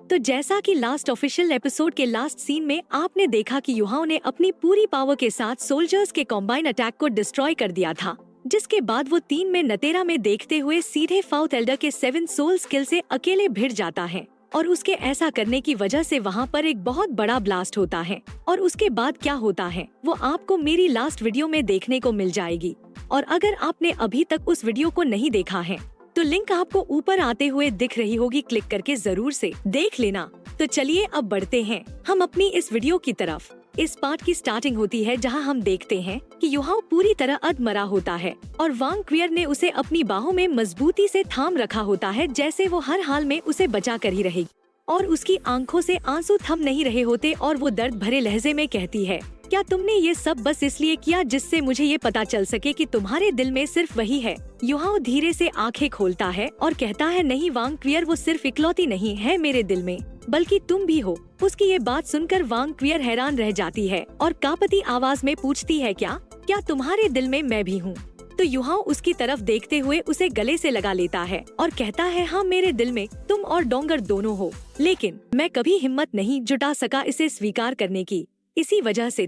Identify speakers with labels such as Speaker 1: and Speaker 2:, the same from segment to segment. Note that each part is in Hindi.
Speaker 1: तो जैसा कि लास्ट ऑफिशियल एपिसोड के लास्ट सीन में आपने देखा कि युहाओ ने अपनी पूरी पावर के साथ सोल्जर्स के कॉम्बाइन अटैक को डिस्ट्रॉय कर दिया था, जिसके बाद वो 3 में नतेरा में देखते हुए सीधे फाउथ एल्डर के 7 सोल स्किल से अकेले भिड़ जाता है। और उसके ऐसा करने की वजह से वहाँ पर एक बहुत बड़ा ब्लास्ट होता है। और उसके बाद क्या होता है वो आपको मेरी लास्ट वीडियो में देखने को मिल जाएगी। और अगर आपने अभी तक उस वीडियो को नहीं देखा है तो लिंक आपको ऊपर आते हुए दिख रही होगी, क्लिक करके जरूर से देख लेना। तो चलिए अब बढ़ते हैं हम अपनी इस वीडियो की तरफ। इस पार्ट की स्टार्टिंग होती है जहां हम देखते हैं कि युहाओ पूरी तरह अधमरा होता है और वांग क्वियर ने उसे अपनी बाहों में मजबूती से थाम रखा होता है, जैसे वो हर हाल में उसे बचा कर ही रहेगी। और उसकी आंखों से आंसू थम नहीं रहे होते और वो दर्द भरे लहजे में कहती है, क्या तुमने ये सब बस इसलिए किया जिससे मुझे ये पता चल सके कि तुम्हारे दिल में सिर्फ वही है। युहाओ धीरे से आंखें खोलता है और कहता है, नहीं वांग क्वियर, वो सिर्फ इकलौती नहीं है मेरे दिल में, बल्कि तुम भी हो। उसकी ये बात सुनकर वांग क्वियर हैरान रह जाती है और कांपती आवाज में पूछती है, क्या तुम्हारे दिल में मैं भी हूँ? तो युहाओ उसकी तरफ देखते हुए उसे गले से लगा लेता है और कहता है, हाँ मेरे दिल में तुम और डोंगर दोनों हो, लेकिन मैं कभी हिम्मत नहीं जुटा सका इसे स्वीकार करने की। इसी वजह से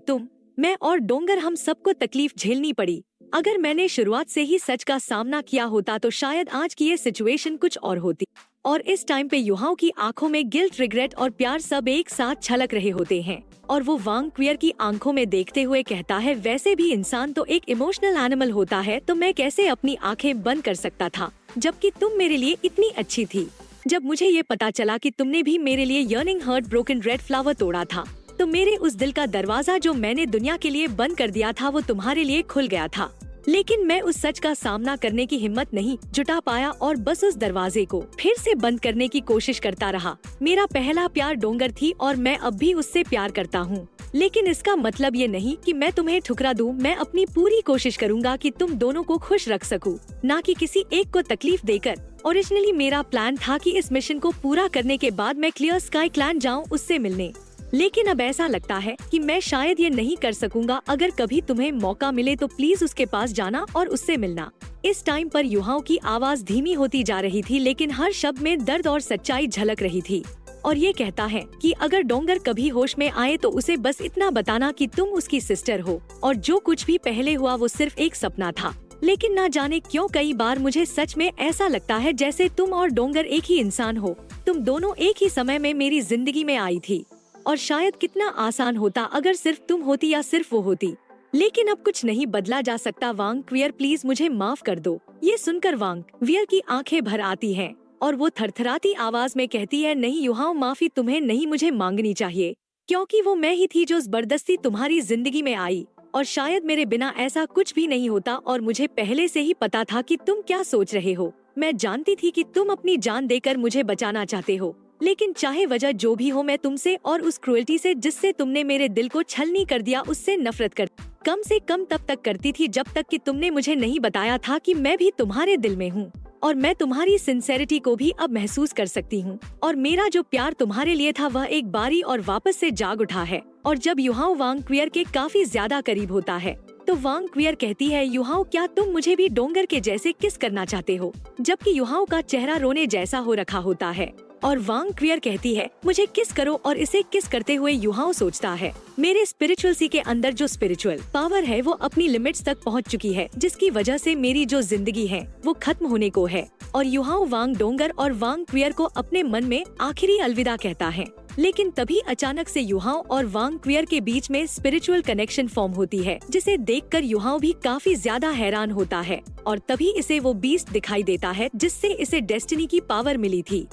Speaker 1: मैं और डोंगर हम सबको तकलीफ झेलनी पड़ी। अगर मैंने शुरुआत से ही सच का सामना किया होता तो शायद आज की ये सिचुएशन कुछ और होती। और इस टाइम पे युहाओ की आंखों में गिल्ट, रिग्रेट और प्यार सब एक साथ छलक रहे होते हैं। और वो वांग क्वियर की आंखों में देखते हुए कहता है, वैसे भी इंसान तो एक इमोशनल एनिमल होता है, तो मैं कैसे अपनी आंखें बंद कर सकता था जबकि तुम मेरे लिए इतनी अच्छी थी। जब मुझे ये पता चला कि तुमने भी मेरे लिए yearning hurt broken red flower तोड़ा था, तो मेरे उस दिल का दरवाजा जो मैंने दुनिया के लिए बंद कर दिया था वो तुम्हारे लिए खुल गया था। लेकिन मैं उस सच का सामना करने की हिम्मत नहीं जुटा पाया और बस उस दरवाजे को फिर से बंद करने की कोशिश करता रहा। मेरा पहला प्यार डोंगर थी और मैं अब भी उससे प्यार करता हूँ, लेकिन इसका मतलब ये नहीं कि मैं तुम्हें ठुकरा दूँ। मैं अपनी पूरी कोशिश करूँगा कि तुम दोनों को खुश रख सकूँ, न कि किसी एक को तकलीफ देकर। ओरिजिनली मेरा प्लान था कि इस मिशन को पूरा करने के बाद मैं क्लियर स्काई क्लैन जाऊँ उससे मिलने, लेकिन अब ऐसा लगता है कि मैं शायद ये नहीं कर सकूंगा। अगर कभी तुम्हें मौका मिले तो प्लीज उसके पास जाना और उससे मिलना। इस टाइम पर युहाओ की आवाज धीमी होती जा रही थी, लेकिन हर शब्द में दर्द और सच्चाई झलक रही थी। और ये कहता है कि अगर डोंगर कभी होश में आए तो उसे बस इतना बताना कि तुम उसकी सिस्टर हो और जो कुछ भी पहले हुआ वो सिर्फ एक सपना था। लेकिन ना जाने क्यों कई बार मुझे सच में ऐसा लगता है जैसे तुम और डोंगर एक ही इंसान हो। तुम दोनों एक ही समय में मेरी जिंदगी में आई थी और शायद कितना आसान होता अगर सिर्फ तुम होती या सिर्फ वो होती, लेकिन अब कुछ नहीं बदला जा सकता। वांग क्वियर, प्लीज मुझे माफ कर दो। ये सुनकर वांग क्वियर की आंखें भर आती हैं और वो थरथराती आवाज में कहती है, नहीं युहाओ, माफी तुम्हें नहीं मुझे मांगनी चाहिए, क्योंकि वो मैं ही थी जो जबरदस्ती तुम्हारी जिंदगी में आई और शायद मेरे बिना ऐसा कुछ भी नहीं होता। और मुझे पहले से ही पता था कि तुम क्या सोच रहे हो। मैं जानती थी कि तुम अपनी जान देकर मुझे बचाना चाहते हो, लेकिन चाहे वजह जो भी हो, मैं तुमसे और उस क्रूएल्टी से जिससे तुमने मेरे दिल को छलनी कर दिया उससे नफरत कर कम से कम तब तक करती थी जब तक कि तुमने मुझे नहीं बताया था कि मैं भी तुम्हारे दिल में हूँ। और मैं तुम्हारी सिंसेरिटी को भी अब महसूस कर सकती हूँ और मेरा जो प्यार तुम्हारे लिए था वह एक बारी और वापस से जाग उठा है। और जब युहाओ वांग क्वियर के काफी ज्यादा करीब होता है तो वांग क्वियर कहती है, युहाओ, क्या तुम मुझे भी डोंगर के जैसे किस करना चाहते हो? जबकि युहाओ का चेहरा रोने जैसा हो रखा होता है और वांग क्वियर कहती है, मुझे किस करो। और इसे किस करते हुए युहाओ सोचता है, मेरे स्पिरिचुअल सी के अंदर जो स्पिरिचुअल पावर है वो अपनी लिमिट्स तक पहुंच चुकी है, जिसकी वजह से मेरी जो जिंदगी है वो खत्म होने को है। और युहाओ वांग डोंगर और वांग क्वियर को अपने मन में आखिरी अलविदा कहता है। लेकिन तभी अचानक से युहाओ और वांग क्वियर के बीच में स्पिरिचुअल कनेक्शन फॉर्म होती है, जिसे देखकर युहाओ भी काफी ज्यादा हैरान होता है। और तभी इसे वो बीस्ट दिखाई देता है जिससे इसे डेस्टिनी की पावर मिली थी।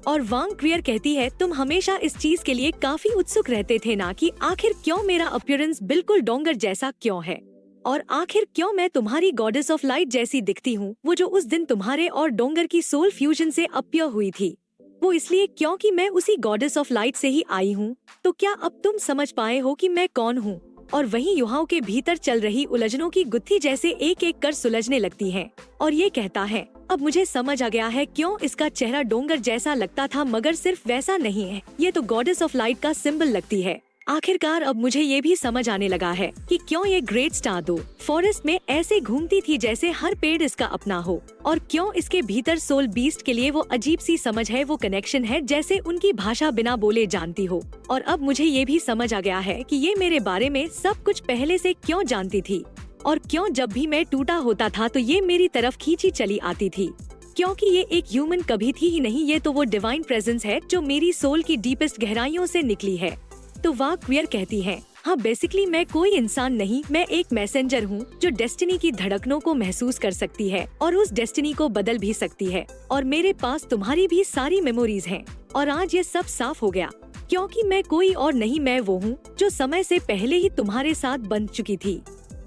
Speaker 1: और वांग क्वियर कहती है, तुम हमेशा इस चीज के लिए काफी उत्सुक रहते थे ना, कि आखिर क्यों मेरा अपीयरेंस बिल्कुल डोंगर जैसा क्यों है, और आखिर क्यों मैं तुम्हारी गॉडेस ऑफ लाइट जैसी दिखती हूँ, वो जो उस दिन तुम्हारे और डोंगर की सोल फ्यूजन से अपीयर हुई थी। वो इसलिए क्योंकि मैं उसी गॉडेस ऑफ लाइट से ही आई हूँ। तो क्या अब तुम समझ पाए हो कि मैं कौन हूँ? और वहीं युहाओ के भीतर चल रही उलझनों की गुत्थी जैसे एक एक कर सुलझने लगती है। और ये कहता है, अब मुझे समझ आ गया है क्यों इसका चेहरा डोंगर जैसा लगता था, मगर सिर्फ वैसा नहीं है, ये तो गॉडेस ऑफ लाइट का सिंबल लगती है। आखिरकार अब मुझे ये भी समझ आने लगा है कि क्यों ये ग्रेट स्टार दो फॉरेस्ट में ऐसे घूमती थी जैसे हर पेड़ इसका अपना हो, और क्यों इसके भीतर सोल बीस्ट के लिए वो अजीब सी समझ है, वो कनेक्शन है जैसे उनकी भाषा बिना बोले जानती हो। और अब मुझे ये भी समझ आ गया है कि ये मेरे बारे में सब कुछ पहले से क्यों जानती थी, और क्यों जब भी मैं टूटा होता था तो ये मेरी तरफ खींची चली आती थी, क्योंकि ये एक ह्यूमन कभी थी ही नहीं, ये तो वो डिवाइन प्रेजेंस है जो मेरी सोल की डीपेस्ट गहराइयों से निकली है। तो वाह क्वियर कहती है, हाँ बेसिकली मैं कोई इंसान नहीं, मैं एक मैसेंजर हूँ जो डेस्टिनी की धड़कनों को महसूस कर सकती है और उस डेस्टिनी को बदल भी सकती है। और मेरे पास तुम्हारी भी सारी मेमोरीज हैं। और आज ये सब साफ हो गया, क्योंकि मैं कोई और नहीं, मैं वो हूँ जो समय से पहले ही तुम्हारे साथ बन चुकी थी।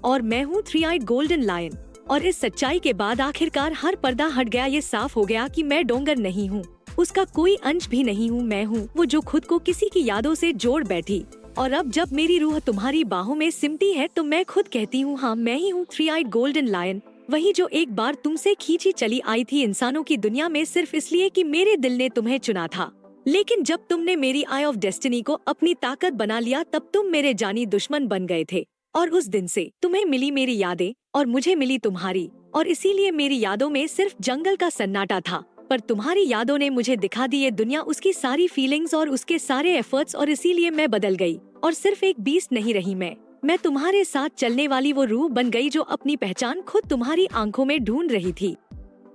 Speaker 1: और मैं हूँ 3-eyed गोल्डन लायन। और इस सच्चाई के बाद आखिरकार हर पर्दा हट गया, ये साफ हो गया कि मैं डोंगर नहीं हूँ, उसका कोई अंश भी नहीं हूँ। मैं हूँ वो जो खुद को किसी की यादों से जोड़ बैठी। और अब जब मेरी रूह तुम्हारी बाहों में सिमटी है तो मैं खुद कहती हूँ, हाँ मैं ही हूँ 3-eyed गोल्डन लायन, वही जो एक बार तुमसे खींची चली आई थी इंसानों की दुनिया में सिर्फ इसलिए कि मेरे दिल ने तुम्हें चुना था। लेकिन जब तुमने मेरी आई ऑफ डेस्टिनी को अपनी ताकत बना लिया तब तुम मेरे जानी दुश्मन बन गए थे। और उस दिन से तुम्हें मिली मेरी यादें और मुझे मिली तुम्हारी, और इसीलिए मेरी यादों में सिर्फ जंगल का सन्नाटा था, पर तुम्हारी यादों ने मुझे दिखा दी ये दुनिया, उसकी सारी फीलिंग्स और उसके सारे एफर्ट्स, और इसीलिए मैं बदल गई और सिर्फ एक बीस्ट नहीं रही। मैं तुम्हारे साथ चलने वाली वो रूह बन गई जो अपनी पहचान खुद तुम्हारी आंखों में ढूंढ रही थी।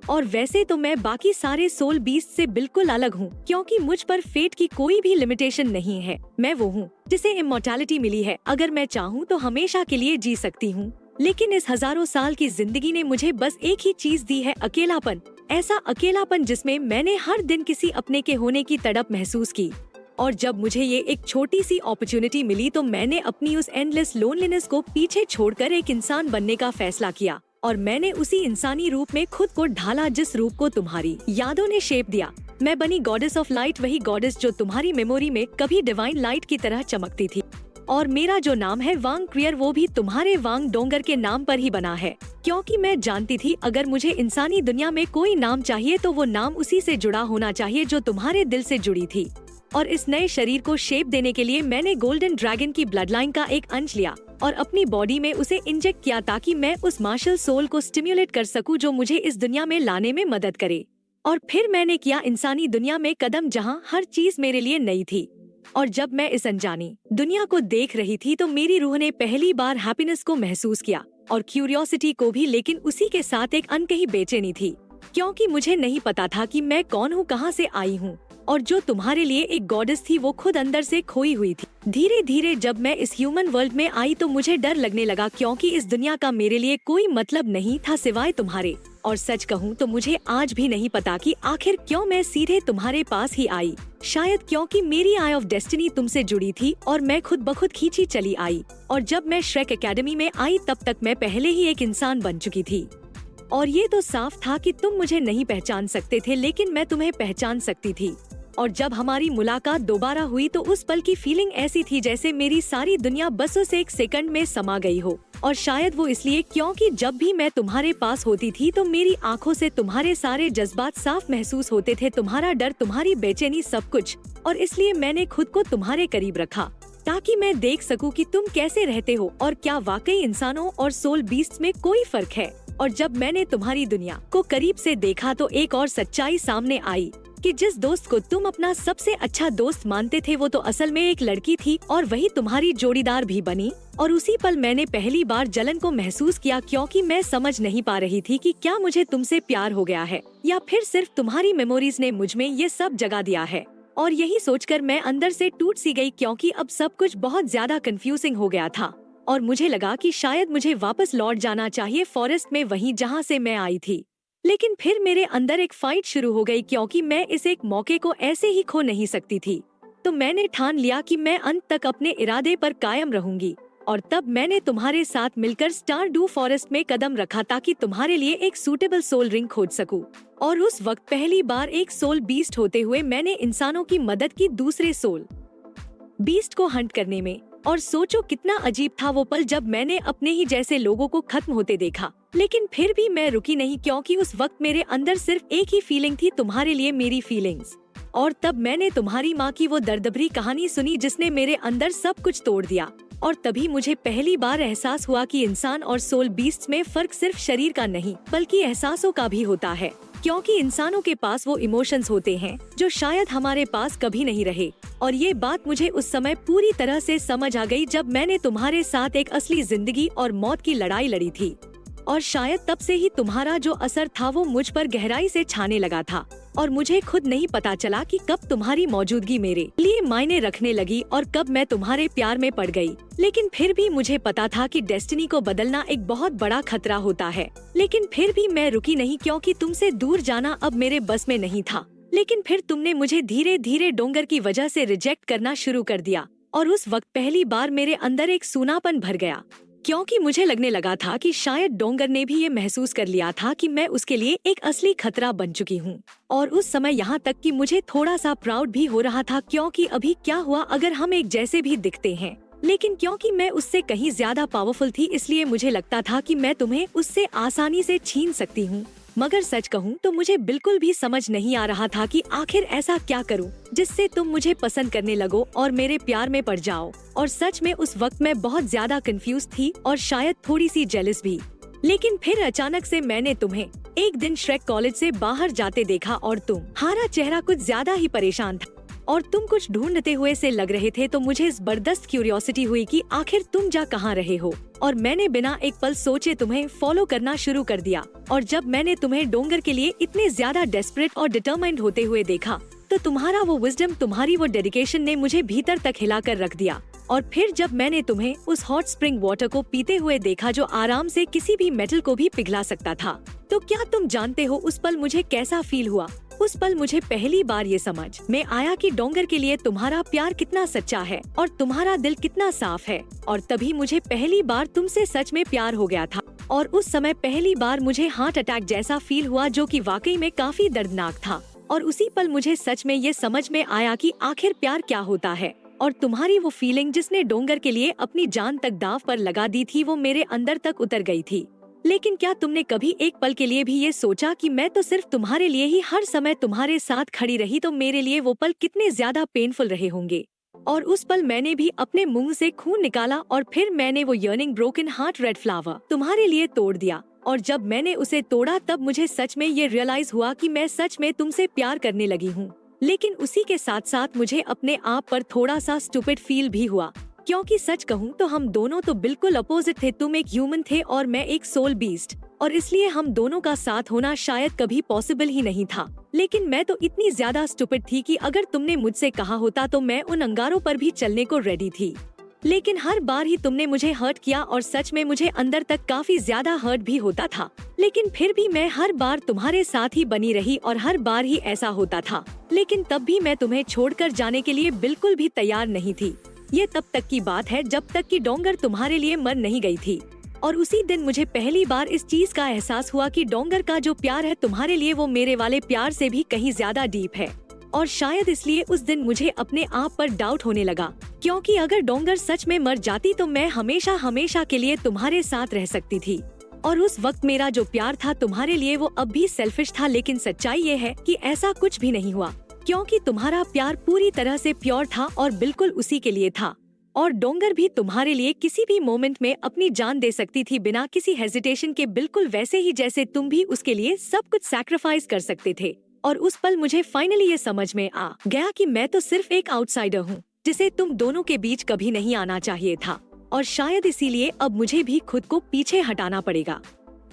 Speaker 1: और वैसे तो मैं बाकी सारे सोल बीस्ट से बिल्कुल अलग हूँ, क्योंकि मुझ पर फेट की कोई भी लिमिटेशन नहीं है। मैं वो हूँ जिसे इमॉर्टैलिटी मिली है, अगर मैं चाहूँ तो हमेशा के लिए जी सकती हूँ। लेकिन इस हजारों साल की जिंदगी ने मुझे बस एक ही चीज दी है, अकेलापन। ऐसा अकेलापन जिसमें मैंने हर दिन किसी अपने के होने की तड़प महसूस की। और जब मुझे ये एक छोटी सी अपॉर्चुनिटी मिली तो मैंने अपनी उस एंडलेस लोनलीनेस को पीछे छोड़कर एक इंसान बनने का फैसला किया। और मैंने उसी इंसानी रूप में खुद को ढाला जिस रूप को तुम्हारी यादों ने शेप दिया। मैं बनी गॉडेस ऑफ लाइट, वही गॉडेस जो तुम्हारी मेमोरी में कभी डिवाइन लाइट की तरह चमकती थी। और मेरा जो नाम है वांग क्वियर, वो भी तुम्हारे वांग डोंगर के नाम पर ही बना है, क्योंकि मैं जानती थी अगर मुझे इंसानी दुनिया में कोई नाम चाहिए तो वो नाम उसी से जुड़ा होना चाहिए जो तुम्हारे दिल से जुड़ी थी। और इस नए शरीर को शेप देने के लिए मैंने गोल्डन ड्रैगन की ब्लड लाइन का एक अंश लिया और अपनी बॉडी में उसे इंजेक्ट किया ताकि मैं उस मार्शल सोल को स्टिम्युलेट कर सकूं जो मुझे इस दुनिया में लाने में मदद करे। और फिर मैंने किया इंसानी दुनिया में कदम जहां हर चीज मेरे लिए नई थी। और जब मैं इस अनजानी दुनिया को देख रही थी तो मेरी रूह ने पहली बार हैप्पीनेस को महसूस किया और क्यूरियोसिटी को भी, लेकिन उसी के साथ एक अनकही बेचैनी थी, क्योंकि मुझे नहीं पता था कि मैं कौन हूँ, कहाँ से आई हूँ। और जो तुम्हारे लिए एक गॉडेस थी वो खुद अंदर से खोई हुई थी। धीरे धीरे जब मैं इस ह्यूमन वर्ल्ड में आई तो मुझे डर लगने लगा, क्योंकि इस दुनिया का मेरे लिए कोई मतलब नहीं था सिवाय तुम्हारे। और सच कहूँ तो मुझे आज भी नहीं पता कि आखिर क्यों मैं सीधे तुम्हारे पास ही आई। शायद क्योंकि मेरी आई ऑफ डेस्टिनी तुमसे जुड़ी थी और मैं खुद ब खुद खींची चली आई। और जब मैं श्रेक एकेडमी में आई तब तक मैं पहले ही एक इंसान बन चुकी थी। और ये तो साफ था कि तुम मुझे नहीं पहचान सकते थे, लेकिन मैं तुम्हें पहचान सकती थी। और जब हमारी मुलाकात दोबारा हुई तो उस पल की फीलिंग ऐसी थी जैसे मेरी सारी दुनिया बस उस एक सेकंड में समा गई हो। और शायद वो इसलिए क्योंकि जब भी मैं तुम्हारे पास होती थी तो मेरी आंखों से तुम्हारे सारे जज्बात साफ महसूस होते थे, तुम्हारा डर, तुम्हारी बेचैनी, सब कुछ। और इसलिए मैंने खुद को तुम्हारे करीब रखा ताकि मैं देख सकूं कि तुम कैसे रहते हो और क्या वाकई इंसानों और सोल बीस्ट्स में कोई फर्क है। और जब मैंने तुम्हारी दुनिया को करीब से देखा तो एक और सच्चाई सामने आई कि जिस दोस्त को तुम अपना सबसे अच्छा दोस्त मानते थे वो तो असल में एक लड़की थी और वही तुम्हारी जोड़ीदार भी बनी। और उसी पल मैंने पहली बार जलन को महसूस किया, क्योंकि मैं समझ नहीं पा रही थी कि क्या मुझे तुमसे प्यार हो गया है या फिर सिर्फ तुम्हारी मेमोरीज ने मुझ में ये सब जगा दिया है। और यही सोचकर मैं अंदर से टूट सी गई, क्योंकि अब सब कुछ बहुत ज्यादा कंफ्यूजिंग हो गया था। और मुझे लगा कि शायद मुझे वापस लौट जाना चाहिए फॉरेस्ट में, वहीं जहाँ से मैं आई थी। लेकिन फिर मेरे अंदर एक फाइट शुरू हो गई, क्योंकि मैं इस एक मौके को ऐसे ही खो नहीं सकती थी। तो मैंने ठान लिया कि मैं अंत तक अपने इरादे पर कायम रहूंगी। और तब मैंने तुम्हारे साथ मिलकर स्टार डू फॉरेस्ट में कदम रखा ताकि तुम्हारे लिए एक सूटेबल सोल रिंग खोज सकूं। और उस वक्त पहली बार एक सोल बीस्ट होते हुए मैंने इंसानों की मदद की दूसरे सोल बीस्ट को हंट करने में। और सोचो कितना अजीब था वो पल जब मैंने अपने ही जैसे लोगों को खत्म होते देखा। लेकिन फिर भी मैं रुकी नहीं, क्योंकि उस वक्त मेरे अंदर सिर्फ एक ही फीलिंग थी, तुम्हारे लिए मेरी फीलिंग्स। और तब मैंने तुम्हारी माँ की वो दर्द भरी कहानी सुनी जिसने मेरे अंदर सब कुछ तोड़ दिया। और तभी मुझे पहली बार एहसास हुआ कि इंसान और सोल बीस्ट में फर्क सिर्फ शरीर का नहीं बल्कि एहसासों का भी होता है, क्योंकि इंसानों के पास वो इमोशंस होते हैं जो शायद हमारे पास कभी नहीं रहे। और ये बात मुझे उस समय पूरी तरह से समझ आ गई जब मैंने तुम्हारे साथ एक असली जिंदगी और मौत की लड़ाई लड़ी थी। और शायद तब से ही तुम्हारा जो असर था वो मुझ पर गहराई से छाने लगा था और मुझे खुद नहीं पता चला कि कब तुम्हारी मौजूदगी मेरे लिए मायने रखने लगी और कब मैं तुम्हारे प्यार में पड़ गई। लेकिन फिर भी मुझे पता था कि डेस्टिनी को बदलना एक बहुत बड़ा खतरा होता है। लेकिन फिर भी मैं रुकी नहीं, क्योंकि तुमसे दूर जाना अब मेरे बस में नहीं था। लेकिन फिर तुमने मुझे धीरे धीरे डोंगर की वजह से रिजेक्ट करना शुरू कर दिया और उस वक्त पहली बार मेरे अंदर एक सूनापन भर गया, क्योंकि मुझे लगने लगा था कि शायद डोंगर ने भी ये महसूस कर लिया था कि मैं उसके लिए एक असली खतरा बन चुकी हूँ। और उस समय यहाँ तक कि मुझे थोड़ा सा प्राउड भी हो रहा था, क्योंकि अभी क्या हुआ अगर हम एक जैसे भी दिखते हैं। लेकिन क्योंकि मैं उससे कहीं ज्यादा पावरफुल थी, इसलिए मुझे लगता था कि मैं तुम्हें उससे आसानी से छीन सकती हूँ। मगर सच कहूँ तो मुझे बिल्कुल भी समझ नहीं आ रहा था कि आखिर ऐसा क्या करूँ जिससे तुम मुझे पसंद करने लगो और मेरे प्यार में पड़ जाओ। और सच में उस वक्त मैं बहुत ज्यादा कंफ्यूज थी और शायद थोड़ी सी जेलस भी। लेकिन फिर अचानक से मैंने तुम्हें एक दिन श्रेक कॉलेज से बाहर जाते देखा और तुम्हारा चेहरा कुछ ज्यादा ही परेशान था और तुम कुछ ढूंढते हुए से लग रहे थे। तो मुझे जबरदस्त क्यूरियोसिटी हुई कि आखिर तुम जा कहाँ रहे हो, और मैंने बिना एक पल सोचे तुम्हें फॉलो करना शुरू कर दिया। और जब मैंने तुम्हें डोंगर के लिए इतने ज्यादा डेस्परेट और डिटरमाइंड होते हुए देखा तो तुम्हारा वो विजडम, तुम्हारी वो डेडिकेशन ने मुझे भीतर तक हिला कर रख दिया। और फिर जब मैंने तुम्हें उस हॉट स्प्रिंग वाटर को पीते हुए देखा जो आराम से किसी भी मेटल को भी पिघला सकता था, तो क्या तुम जानते हो उस पल मुझे कैसा फील हुआ? उस पल मुझे पहली बार ये समझ में आया कि डोंगर के लिए तुम्हारा प्यार कितना सच्चा है और तुम्हारा दिल कितना साफ है। और तभी मुझे पहली बार तुमसे सच में प्यार हो गया था। और उस समय पहली बार मुझे हार्ट अटैक जैसा फील हुआ, जो कि वाकई में काफी दर्दनाक था। और उसी पल मुझे सच में ये समझ में आया कि आखिर प्यार क्या होता है। और तुम्हारी वो फीलिंग जिसने डोंगर के लिए अपनी जान तक दांव पर लगा दी थी, वो मेरे अंदर तक उतर गई थी। लेकिन क्या तुमने कभी एक पल के लिए भी ये सोचा कि मैं तो सिर्फ तुम्हारे लिए ही हर समय तुम्हारे साथ खड़ी रही, तो मेरे लिए वो पल कितने ज्यादा पेनफुल रहे होंगे? और उस पल मैंने भी अपने मुंह से खून निकाला और फिर मैंने वो yearning broken heart red flower तुम्हारे लिए तोड़ दिया। और जब मैंने उसे तोड़ा तब मुझे सच में ये रियलाइज हुआ कि मैं सच में तुमसे प्यार करने लगी हूँ। लेकिन उसी के साथ साथ मुझे अपने आप पर थोड़ा सा स्टूपिड फील भी हुआ, क्योंकि सच कहूँ तो हम दोनों तो बिल्कुल अपोजिट थे। तुम एक ह्यूमन थे और मैं एक सोल बीस्ट, और इसलिए हम दोनों का साथ होना शायद कभी पॉसिबल ही नहीं था। लेकिन मैं तो इतनी ज्यादा स्टूपिड थी कि अगर तुमने मुझसे कहा होता तो मैं उन अंगारों पर भी चलने को रेडी थी। लेकिन हर बार ही तुमने मुझे हर्ट किया और सच में मुझे अंदर तक काफी ज्यादा हर्ट भी होता था। लेकिन फिर भी मैं हर बार तुम्हारे साथ ही बनी रही और हर बार ही ऐसा होता था। लेकिन तब भी मैं तुम्हें छोड़कर जाने के लिए बिल्कुल भी तैयार नहीं थी। ये तब तक की बात है जब तक कि डोंगर तुम्हारे लिए मर नहीं गई थी। और उसी दिन मुझे पहली बार इस चीज का एहसास हुआ कि डोंगर का जो प्यार है तुम्हारे लिए, वो मेरे वाले प्यार से भी कहीं ज्यादा डीप है। और शायद इसलिए उस दिन मुझे अपने आप पर डाउट होने लगा, क्योंकि अगर डोंगर सच में मर जाती तो मैं हमेशा हमेशा के लिए तुम्हारे साथ रह सकती थी। और उस वक्त मेरा जो प्यार था तुम्हारे लिए वो अब भी सेल्फिश था। लेकिन सच्चाई ये है कि ऐसा कुछ भी नहीं हुआ, क्योंकि तुम्हारा प्यार पूरी तरह से प्योर था और बिल्कुल उसी के लिए था। और डोंगर भी तुम्हारे लिए किसी भी मोमेंट में अपनी जान दे सकती थी बिना किसी हेजिटेशन के, बिल्कुल वैसे ही जैसे तुम भी उसके लिए सब कुछ सैक्रिफाइस कर सकते थे। और उस पल मुझे फाइनली ये समझ में आ गया कि मैं तो सिर्फ एक आउटसाइडर हूँ जिसे तुम दोनों के बीच कभी नहीं आना चाहिए था। और शायद इसीलिए अब मुझे भी खुद को पीछे हटाना पड़ेगा।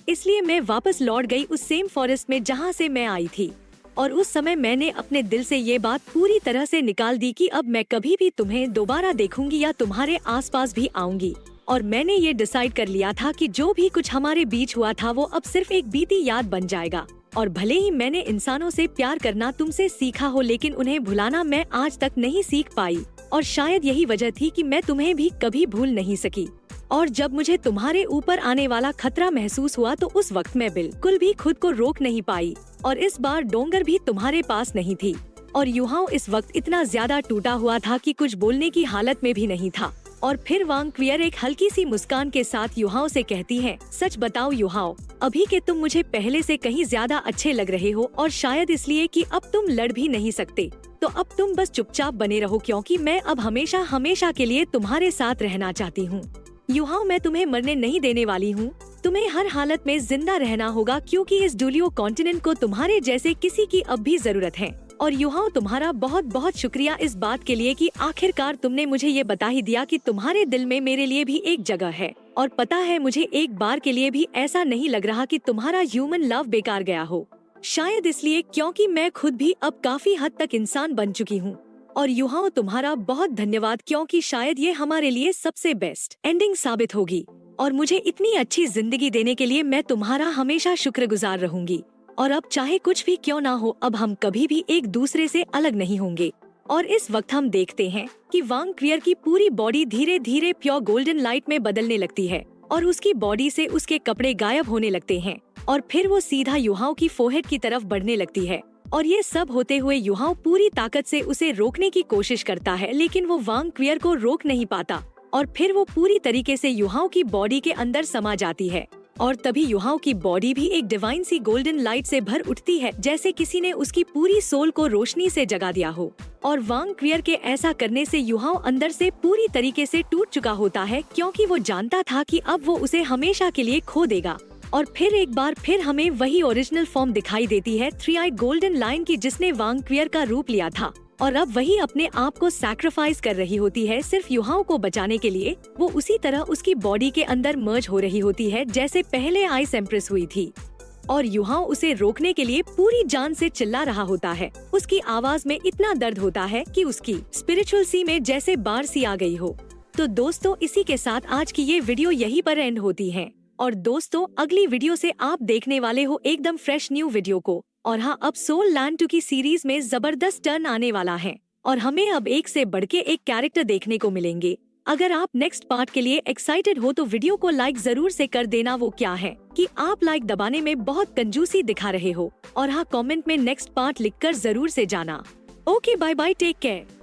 Speaker 1: इसलिए मैं वापस लौट गई उस सेम फॉरेस्ट में जहाँ से मैं आई थी। और उस समय मैंने अपने दिल से ये बात पूरी तरह से निकाल दी कि अब मैं कभी भी तुम्हें दोबारा देखूंगी या तुम्हारे आसपास भी आऊंगी। और मैंने ये डिसाइड कर लिया था कि जो भी कुछ हमारे बीच हुआ था वो अब सिर्फ एक बीती याद बन जाएगा। और भले ही मैंने इंसानों से प्यार करना तुमसे सीखा हो, लेकिन उन्हें भुलाना मैं आज तक नहीं सीख पाई। और शायद यही वजह थी कि मैं तुम्हें भी कभी भूल नहीं सकी। और जब मुझे तुम्हारे ऊपर आने वाला खतरा महसूस हुआ तो उस वक्त मैं बिल्कुल भी खुद को रोक नहीं पाई। और इस बार डोंगर भी तुम्हारे पास नहीं थी और युहाओं इस वक्त इतना ज्यादा टूटा हुआ था कि कुछ बोलने की हालत में भी नहीं था। और फिर वांग क्वियर एक हल्की सी मुस्कान के साथ युहाओ से कहती है, सच बताओ युहाओ, अभी के तुम मुझे पहले से कहीं ज्यादा अच्छे लग रहे हो और शायद इसलिए कि अब तुम लड़ भी नहीं सकते। तो अब तुम बस चुपचाप बने रहो क्योंकि मैं अब हमेशा हमेशा के लिए तुम्हारे साथ रहना चाहती हूँ। युहाओ, मैं तुम्हें मरने नहीं देने वाली हूँ। तुम्हें हर हालत में जिंदा रहना होगा क्योंकि इस डुलियो कॉन्टिनेंट को तुम्हारे जैसे किसी की अब भी जरूरत है। और युहाओ, तुम्हारा बहुत बहुत शुक्रिया इस बात के लिए कि आखिरकार तुमने मुझे ये बता ही दिया कि तुम्हारे दिल में मेरे लिए भी एक जगह है। और पता है, मुझे एक बार के लिए भी ऐसा नहीं लग रहा कि तुम्हारा ह्यूमन लव बेकार गया हो। शायद इसलिए क्योंकि मैं खुद भी अब काफी हद तक इंसान बन चुकी हूँ। और युहाओ, तुम्हारा बहुत धन्यवाद क्योंकि शायद ये हमारे लिए सबसे बेस्ट एंडिंग साबित होगी। और मुझे इतनी अच्छी जिंदगी देने के लिए मैं तुम्हारा हमेशा शुक्रगुजार रहूंगी। और अब चाहे कुछ भी क्यों ना हो, अब हम कभी भी एक दूसरे से अलग नहीं होंगे। और इस वक्त हम देखते हैं कि वांग क्वियर की पूरी बॉडी धीरे धीरे प्योर गोल्डन लाइट में बदलने लगती है और उसकी बॉडी से उसके कपड़े गायब होने लगते हैं और फिर वो सीधा युहाओ की फोरहेड की तरफ बढ़ने लगती है। और ये सब होते हुए युहाओ पूरी ताकत से उसे रोकने की कोशिश करता है, लेकिन वो वांग क्वियर को रोक नहीं पाता और फिर वो पूरी तरीके से युहाओ की बॉडी के अंदर समा जाती है। और तभी युहाओ की बॉडी भी एक डिवाइन सी गोल्डन लाइट से भर उठती है, जैसे किसी ने उसकी पूरी सोल को रोशनी से जगा दिया हो। और वांग क्वियर के ऐसा करने से युहाओ अंदर से पूरी तरीके से टूट चुका होता है क्योंकि वो जानता था कि अब वो उसे हमेशा के लिए खो देगा। और फिर एक बार फिर हमें वही ओरिजिनल फॉर्म दिखाई देती है, थ्री आइड गोल्डन लायन की, जिसने वांग क्वियर का रूप लिया था और अब वही अपने आप को सैक्रिफाइस कर रही होती है सिर्फ युहाओ को बचाने के लिए। वो उसी तरह उसकी बॉडी के अंदर मर्ज हो रही होती है जैसे पहले आइस एम्प्रेस हुई थी। और युहाओ उसे रोकने के लिए पूरी जान से चिल्ला रहा होता है। उसकी आवाज में इतना दर्द होता है कि उसकी स्पिरिचुअल सी में जैसे बाढ़ सी आ गई हो। तो दोस्तों, इसी के साथ आज की ये वीडियो यहीं पर एंड होती है। और दोस्तों, अगली वीडियो से आप देखने वाले हो एकदम फ्रेश न्यू वीडियो को। और हाँ, अब सोल लैंड 2 की सीरीज में जबरदस्त टर्न आने वाला है और हमें अब एक से बढ़ के एक कैरेक्टर देखने को मिलेंगे। अगर आप नेक्स्ट पार्ट के लिए एक्साइटेड हो तो वीडियो को लाइक जरूर से कर देना। वो क्या है कि आप लाइक दबाने में बहुत कंजूसी दिखा रहे हो। और हाँ, कमेंट में नेक्स्ट पार्ट लिखकर जरूर से जाना। Okay, bye bye, take care.